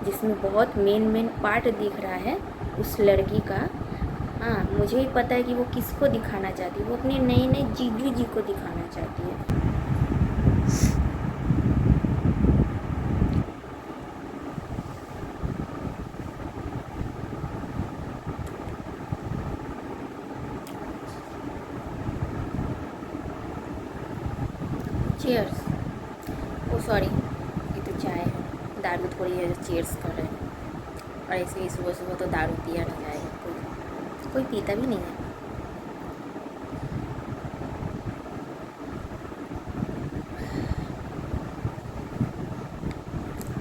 जिसमें बहुत main part दिख रहा है उस लड़की का। हाँ, मुझे ही पता है कि वो किसको दिखाना चाहती है। वो अपने नए नए जीजू जी को दिखाना चाहती है। चीयर्स। ओ सॉरी, ये तो चाय है, दारू थोड़ी है जो चीयर्स कर रहे हैं। और ऐसे ही सुबह सुबह तो दारू पिया नहीं जाएगा, कोई पीता भी नहीं है।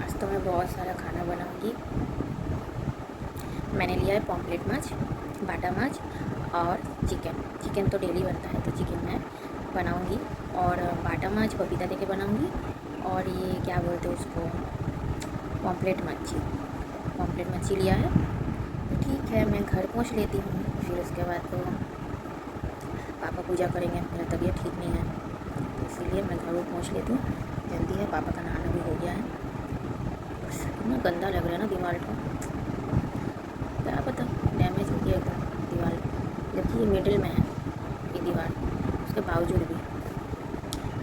आज तो मैं बहुत सारा खाना बनाऊंगी। मैंने लिया है पॉम्पलेट माछ, बाटा माछ और चिकन तो डेली बनता है, तो चिकन मैं बनाऊंगी। और बाटा माछ पपीता देके बनाऊंगी। और ये क्या बोलते हैं उसको, पॉम्पलेट मच्छी लिया है। तो ठीक है, मैं घर पहुंच लेती हूँ। फिर उसके बाद तो पापा पूजा करेंगे। मेरा तबीयत ठीक नहीं है, तो इसीलिए मैं घर वो पहुँच लेती हूँ। जल्दी है, पापा का नहाना भी हो गया है। बस इतना गंदा लग रहा है ना दीवार को, क्या पता डैमेज हो गया एकदम दीवार, जबकि ये मिडिल में है ये दीवार, उसके बावजूद भी।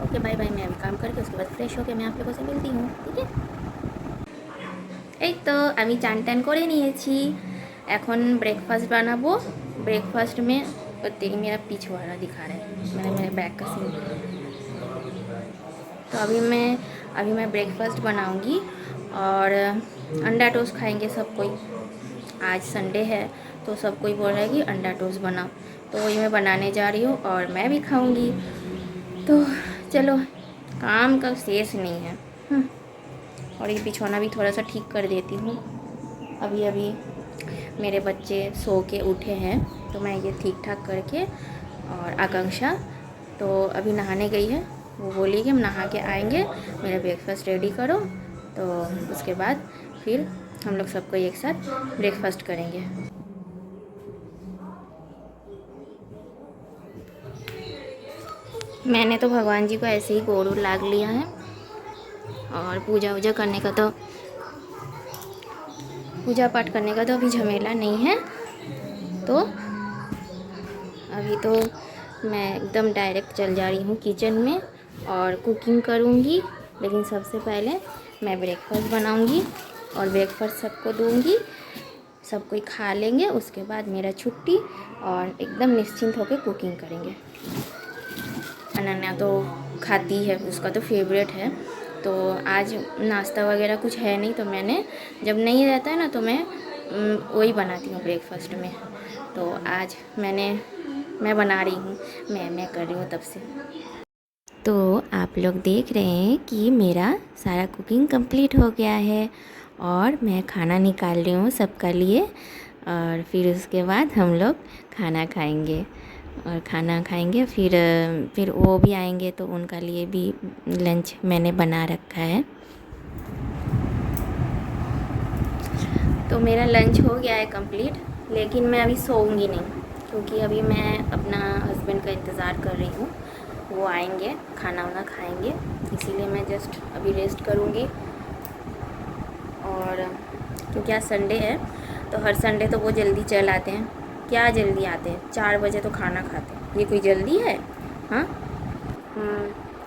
ओके बाय बाय, मैं अभी काम करके उसके बाद फ्रेश होकर मैं आप लोगों से मिलती हूँ, ठीक है। এই তো আমি চান টান করে নিয়েছি, এখন ब्रेकफास्ट बनाबो। ब्रेकफास्ट में तेरी मेरा पिछवाड़ा दिखा रहा है, मैंने मेरे बैग का सीन। तो अभी मैं ब्रेकफास्ट बनाऊंगी और अंडा टोस्ट खाएंगे सब कोई। आज संडे है तो सब कोई बोल रहा है कि अंडा टोस्ट बनाओ, तो वही मैं बनाने जा रही हूँ और मैं भी खाऊंगी। तो चलो, काम का शेष नहीं है। और ये बिछौना भी थोड़ा सा ठीक कर देती हूँ। अभी अभी मेरे बच्चे सो के उठे हैं, तो मैं ये ठीक ठाक करके। और आकांक्षा तो अभी नहाने गई है, वो बोली कि हम नहा के आएंगे, मेरा ब्रेकफास्ट रेडी करो। तो उसके बाद फिर हम लोग सबको एक साथ ब्रेकफास्ट करेंगे। मैंने तो भगवान जी को ऐसे ही गोड़ लाग लिया है, और पूजा पाठ करने का तो अभी झमेला नहीं है। तो अभी तो मैं एकदम डायरेक्ट चल जा रही हूँ किचन में और कुकिंग करूँगी। लेकिन सबसे पहले मैं ब्रेकफास्ट बनाऊँगी और ब्रेकफास्ट सबको दूँगी, सब कोई खा लेंगे। उसके बाद मेरा छुट्टी और एकदम निश्चिंत होकर कुकिंग करेंगे। अनन्या तो खाती है, उसका तो फेवरेट है। तो आज नाश्ता वगैरह कुछ है नहीं, तो मैंने जब नहीं रहता है ना तो मैं वही बनाती हूँ ब्रेकफास्ट में। तो आज मैं बना रही हूँ, मैं कर रही हूँ तब से। तो आप लोग देख रहे हैं कि मेरा सारा कुकिंग कंप्लीट हो गया है और मैं खाना निकाल रही हूँ सबका लिए। और फिर उसके बाद हम लोग खाना खाएंगे फिर वो भी आएंगे, तो उनका लिए भी लंच मैंने बना रखा है। तो मेरा लंच हो गया है कंप्लीट, लेकिन मैं अभी सोऊंगी नहीं, क्योंकि अभी मैं अपना हस्बैंड का इंतज़ार कर रही हूँ। वो आएंगे, खाना वाना खाएंगे, इसीलिए मैं जस्ट अभी रेस्ट करूँगी। और क्योंकि आज संडे है, तो हर संडे तो वो जल्दी चल आते हैं। क्या जल्दी आते हैं, 4 बजे तो खाना खाते हैं। ये कोई जल्दी है? हाँ,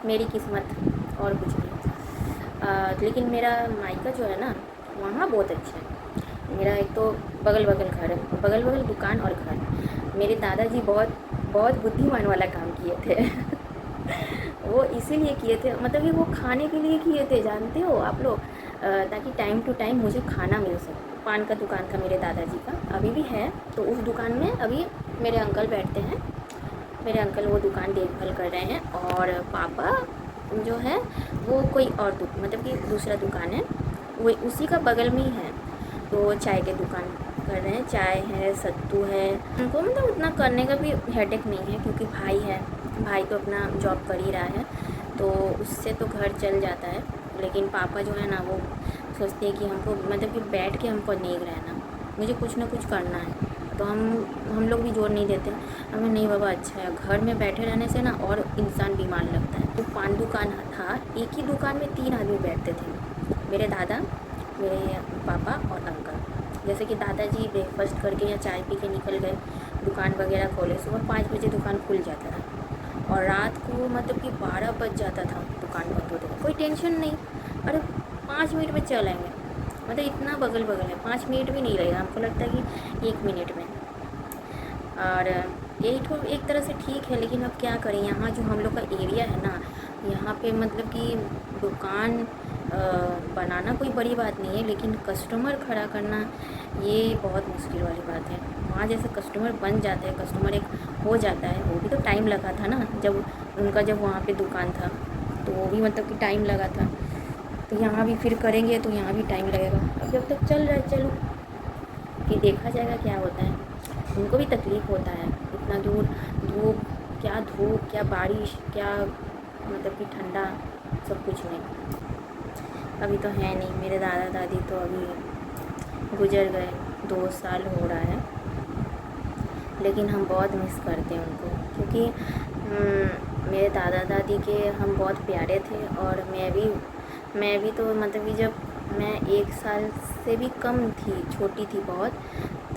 मेरी किस्मत और कुछ नहीं। लेकिन मेरा मायका जो है ना, वहाँ बहुत अच्छा है। मेरा एक तो बगल घर है, बगल दुकान और घर। मेरे दादाजी बहुत बुद्धिमान वाला काम किए थे। वो इसीलिए किए थे, मतलब कि वो खाने के लिए किए थे, जानते हो आप लोग, ताकि टाइम टू टाइम मुझे खाना मिल सके। पान का दुकान था मेरे दादाजी का, अभी भी है। तो उस दुकान में अभी मेरे अंकल बैठते हैं। मेरे अंकल वो दुकान देखभाल कर रहे हैं, और पापा जो है वो कोई और मतलब कि दूसरा दुकान है, वो उसी का बगल में ही है। तो चाय के दुकान कर रहे हैं, चाय है, सत्तू है। उनको मतलब उतना करने का भी हेडेक नहीं है, क्योंकि भाई तो अपना जॉब कर ही रहा है, तो उससे तो घर चल जाता है। लेकिन पापा जो है ना, वो सोचते हैं कि हमको मतलब कि बैठ के हमको नहीं रहना, मुझे कुछ ना कुछ करना है। तो हम लोग भी जोर नहीं देते, हमें नहीं बाबा अच्छा है, घर में बैठे रहने से ना और इंसान बीमार लगता है। तो पान दुकान था, एक ही दुकान में 3 आदमी बैठते थे, मेरे दादा, मेरे पापा और अंकल। जैसे कि दादाजी ब्रेकफास्ट करके या चाय पी के निकल गए, दुकान वगैरह खोले, सुबह 5 बजे दुकान खुल जाता था और रात को मतलब कि 12 बज जाता था दुकान बंद होते हुए। कोई टेंशन नहीं, अरे 5 मिनट में चल आएंगे, मतलब इतना बगल बगल है, 5 मिनट भी नहीं लगेगा, हमको लगता है कि 1 मिनट में। और यही तो एक तरह से ठीक है, लेकिन अब क्या करें, यहाँ जो हम लोग का एरिया है ना, यहाँ पे मतलब कि दुकान बनाना कोई बड़ी बात नहीं है, लेकिन कस्टमर खड़ा करना ये बहुत मुश्किल वाली बात है। वहाँ जैसे कस्टमर बन जाते हैं, कस्टमर एक हो जाता है, वो भी तो टाइम लगा था ना, जब वहाँ पे दुकान था तो वो भी मतलब कि टाइम लगा था। तो यहाँ भी फिर करेंगे तो यहाँ भी टाइम लगेगा। अब जब तक चल रहा है चलो, फिर देखा जाएगा क्या होता है। उनको भी तकलीफ़ होता है, इतना दूर धूप क्या बारिश क्या मतलब कि ठंडा, सब कुछ में। अभी तो है नहीं, मेरे दादा दादी तो अभी गुजर गए, 2 साल हो रहा है, लेकिन हम बहुत मिस करते हैं उनको, क्योंकि मेरे दादा दादी के हम बहुत प्यारे थे। और मैं भी तो मतलब कि जब मैं 1 साल से भी कम थी, छोटी थी बहुत,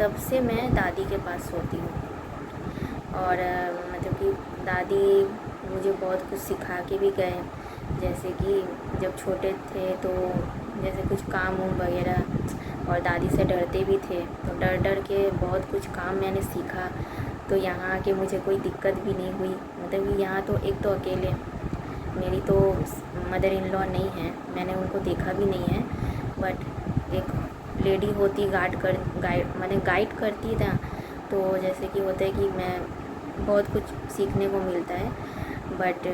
तब से मैं दादी के पास सोती हूँ। और मतलब कि दादी मुझे बहुत कुछ सिखा के भी गए, जैसे कि जब छोटे थे तो जैसे कुछ काम वगैरह, और दादी से डरते भी थे, तो डर डर के बहुत कुछ काम मैंने सीखा। तो यहाँ आके मुझे कोई दिक्कत भी नहीं हुई, मतलब कि यहाँ तो एक तो अकेले, मेरी तो मदर इन लॉ नहीं है, मैंने उनको देखा भी नहीं है, बट एक लेडी होती गाइड करती था। तो जैसे कि होता है कि मैं बहुत कुछ सीखने को मिलता है। बट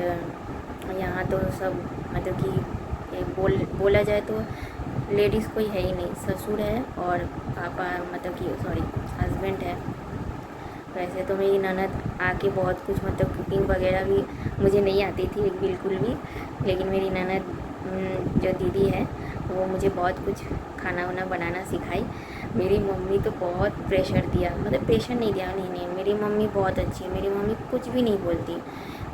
यहाँ तो सब मतलब कि बोला जाए तो लेडीज़ कोई है ही नहीं, ससुर है और पापा मतलब कि सॉरी हस्बैंड है। वैसे तो मेरी ननद आके बहुत कुछ मतलब कुकिंग वगैरह भी मुझे नहीं आती थी बिल्कुल भी, लेकिन मेरी ननद जो दीदी है वो मुझे बहुत कुछ खाना वाना बनाना सिखाई। मेरी मम्मी तो बहुत प्रेशर दिया, मतलब प्रेशर नहीं दिया, नहीं, मेरी मम्मी बहुत अच्छी है, मेरी मम्मी कुछ भी नहीं बोलती।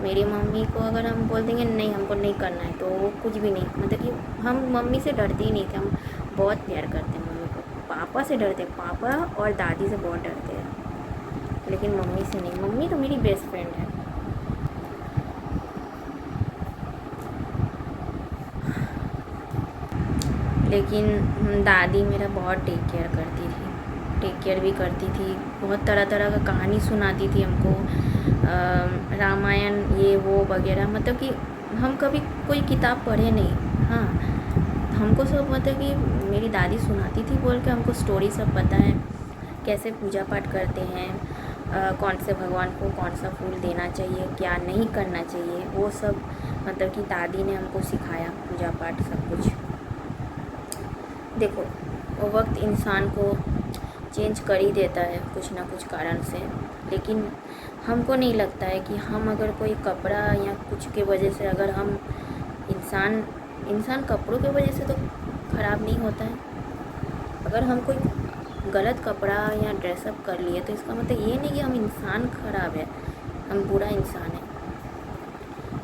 मेरी मम्मी को अगर हम बोल देंगे नहीं हमको नहीं करना है, तो वो कुछ भी नहीं, मतलब कि हम मम्मी से डरते ही नहीं थे, हम बहुत प्यार करते हैं मम्मी को। पापा से डरते, पापा और दादी से बहुत डरते हैं, लेकिन मम्मी से नहीं। मम्मी तो मेरी बेस्ट फ्रेंड है। लेकिन दादी मेरा बहुत टेक केयर भी करती थी, बहुत तरह तरह का कहानी सुनाती थी हमको, रामायण ये वो वगैरह, मतलब कि हम कभी कोई किताब पढ़े नहीं। हाँ, हमको सब मतलब कि मेरी दादी सुनाती थी बोल के हमको स्टोरी सब पता है, कैसे पूजा पाठ करते हैं, कौन से भगवान को कौन सा फूल देना चाहिए, क्या नहीं करना चाहिए, वो सब मतलब कि दादी ने हमको सिखाया, पूजा पाठ सब कुछ। देखो वो वक्त इंसान को चेंज कर ही देता है कुछ ना कुछ कारण से, लेकिन हमको नहीं लगता है कि हम अगर कोई कपड़ा या कुछ के वजह से अगर हम इंसान कपड़ों के वजह से तो ख़राब नहीं होता है। अगर हम कोई गलत कपड़ा या ड्रेसअप कर लिए तो इसका मतलब ये नहीं कि हम इंसान ख़राब है, हम बुरा इंसान है।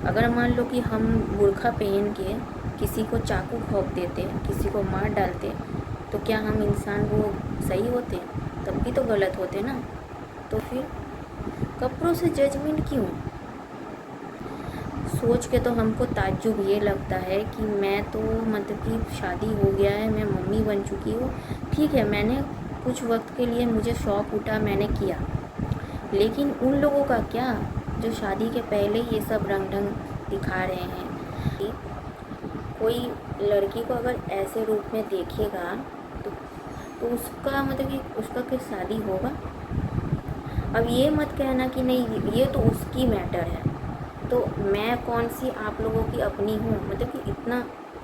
अगर मान लो कि हम बुर्का पहन के किसी को चाकू घोंप देते, किसी को मार डालते, तो क्या हम इंसान वो सही होते? तब भी तो गलत होते ना। तो फिर कपड़ों से जजमेंट क्यों? सोच के तो हमको ताज्जुब ये लगता है कि मैं तो मतलब कि शादी हो गया है, मैं मम्मी बन चुकी हूँ, ठीक है, मैंने कुछ वक्त के लिए मुझे शौक़ उठा, मैंने किया, लेकिन उन लोगों का क्या जो शादी के पहले ये सब रंग ढंग दिखा रहे हैं। कि कोई लड़की को अगर ऐसे रूप में देखेगा तो उसका मतलब कि उसका क्या शादी होगा? अब ये मत कहना कि नहीं ये तो उसकी मैटर है, तो मैं कौन सी आप लोगों की अपनी हूँ? मतलब कि इतना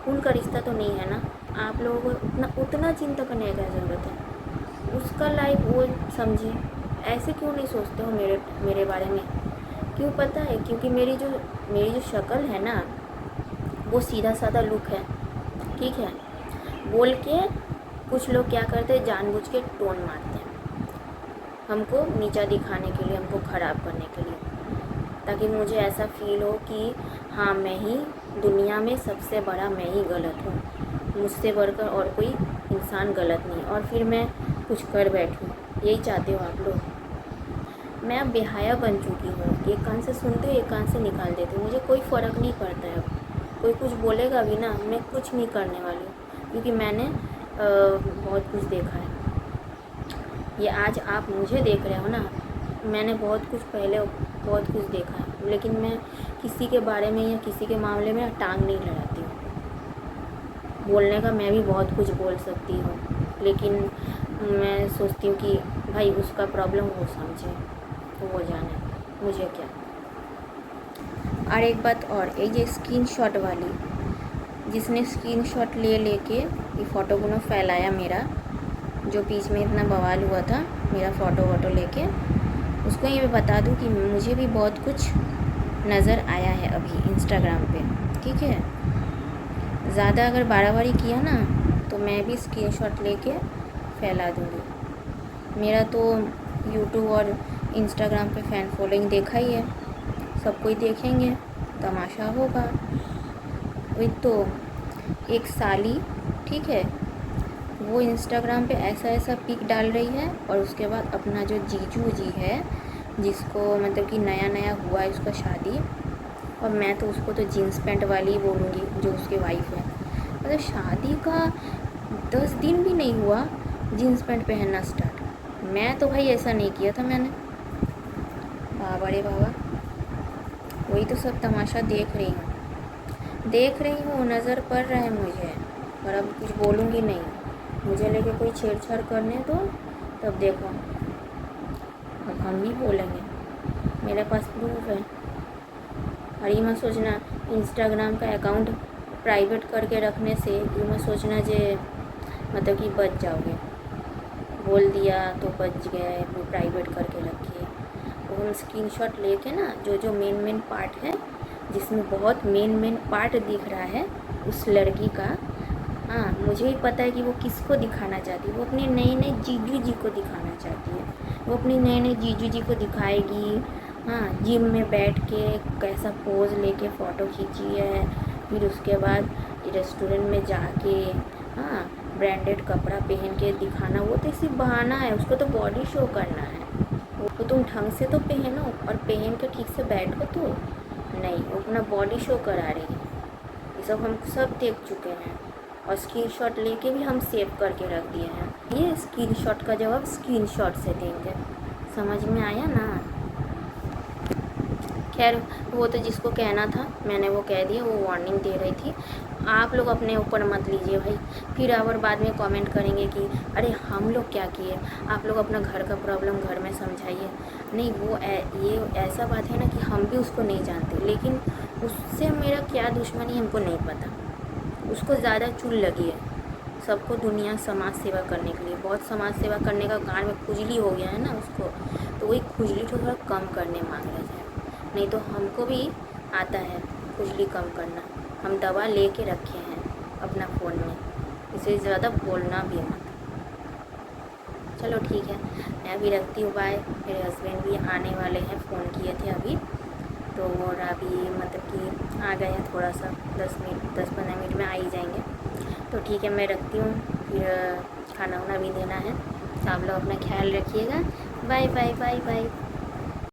खून का रिश्ता तो नहीं है ना, आप लोगों को उतना चिंता करने की ज़रूरत है? उसका लाइफ वो समझे, ऐसे क्यों नहीं सोचते हो मेरे बारे में? क्यों पता है? क्योंकि मेरी जो शक्ल है ना वो सीधा साधा लुक है, ठीक है, बोल के कुछ लोग क्या करते हैं जानबूझ के टोन मारते हैं हमको नीचा दिखाने के लिए, हमको ख़राब करने के लिए, ताकि मुझे ऐसा फील हो कि हाँ मैं ही दुनिया में सबसे बड़ा, मैं ही गलत हूँ। मुझसे बढ़कर और कोई इंसान गलत नहीं, और फिर मैं कुछ कर बैठी। यही चाहते हो आप लोग। मैं अब बेहया बन चुकी हूँ, एक कान से सुनते हो एक कान से निकाल देते हो। मुझे कोई फ़र्क नहीं पड़ता है। अब कोई कुछ बोलेगा भी ना, मैं कुछ नहीं करने वाली हूँ, क्योंकि मैंने बहुत कुछ देखा है। ये आज आप मुझे देख रहे हो ना, मैंने बहुत कुछ पहले बहुत कुछ देखा है, लेकिन मैं किसी के बारे में या किसी के मामले में टांग नहीं लड़ाती हूँ। बोलने का मैं भी बहुत कुछ बोल सकती हूँ, लेकिन मैं सोचती हूँ कि भाई उसका प्रॉब्लम वो समझे, वो जाने, मुझे क्या। और एक बात और, ये स्क्रीनशॉट वाली, जिसने स्क्रीनशॉट लेके ये फ़ोटो को फैलाया मेरा, जो बीच में इतना बवाल हुआ था मेरा फ़ोटो लेके, उसको ये बता दूँ कि मुझे भी बहुत कुछ नज़र आया है अभी इंस्टाग्राम पे, ठीक है। ज़्यादा अगर बारी किया ना तो मैं भी स्क्रीनशॉट लेके फैला दूँगी। मेरा तो यूट्यूब और इंस्टाग्राम पे फ़ैन फॉलोइंग देखा ही है, सब कोई देखेंगे, तमाशा होगा। वही तो एक साली, ठीक है, वो इंस्टाग्राम पे ऐसा पिक डाल रही है, और उसके बाद अपना जो जीजू जी है, जिसको मतलब कि नया हुआ है उसका शादी, और मैं तो उसको तो जीन्स पैंट वाली ही बोलूँगी, जो उसकी वाइफ है। मतलब शादी का 10 दिन भी नहीं हुआ जीन्स पैंट पहनना स्टार्ट। मैं तो भाई ऐसा नहीं किया था मैंने। बाबा रे बाबा, वही तो सब तमाशा देख रही हूँ, नज़र पड़ रहा है मुझे, पर अब कुछ बोलूँगी नहीं। मुझे लेके कोई छेड़छाड़ करने दो, तब देखो, अब हम भी बोलेंगे, मेरे पास प्रूफ है। और ये मत सोचना इंस्टाग्राम का अकाउंट प्राइवेट करके रखने से, ये मत सोचना जे मतलब कि बच जाओगे। बोल दिया तो बच गए, वो प्राइवेट करके रखिए। वो हम स्क्रीनशॉट लेके ना, जो मेन पार्ट है, जिसमें बहुत मेन पार्ट दिख रहा है उस लड़की का, हाँ मुझे ही पता है कि वो किसको दिखाना चाहती है। वो अपने नए जीजू जी को दिखाना चाहती है। वो अपनी नए जीजू जी को दिखाएगी, हाँ, जिम में बैठ के कैसा पोज लेके फ़ोटो खींची है, फिर उसके बाद रेस्टोरेंट में जाके, हाँ, ब्रांडेड कपड़ा पहन के दिखाना। वो तो सिर्फ बहाना है, उसको तो बॉडी शो करना है। वो तुम ढंग से तो पहनो, और पहन के ठीक से बैठो तो नहीं, वो अपना बॉडी शो करा रही है। ये सब हम सब देख चुके हैं, और स्क्रीनशॉट लेके भी हम सेव करके रख दिए हैं। ये स्क्रीनशॉट का जवाब स्क्रीनशॉट से देंगे, समझ में आया ना। खैर, वो तो जिसको कहना था मैंने वो कह दिया, वो वार्निंग दे रही थी। आप लोग अपने ऊपर मत लीजिए भाई, फिर और बाद में कमेंट करेंगे कि अरे हम लोग क्या किए। आप लोग अपना घर का प्रॉब्लम घर में समझाइए। नहीं, वो ये ऐसा बात है ना कि हम भी उसको नहीं जानते, लेकिन उससे मेरा क्या दुश्मनी हमको नहीं पता। उसको ज़्यादा चुल लगी है सबको दुनिया समाज सेवा करने के लिए, बहुत समाज सेवा करने का गांड में खुजली हो गया है ना उसको, तो वही खुजली को थोड़ा कम करने मांग रहा है। नहीं तो हमको भी आता है खुजली कम करना, हम दवा लेके रखे हैं अपना फ़ोन में, इसे ज़्यादा बोलना भी मत। चलो ठीक है, मैं अभी रखती हूँ, बाय। मेरे हस्बैंड भी आने वाले हैं, फ़ोन किए थे अभी तो, और अभी मतलब कि आ गए हैं, थोड़ा सा 10-15 मिनट में आ ही जाएंगे। तो ठीक है, मैं रखती हूँ, फिर खाना वाना भी देना है। तो आप लोग अपना ख्याल रखिएगा। Bye bye bye bye.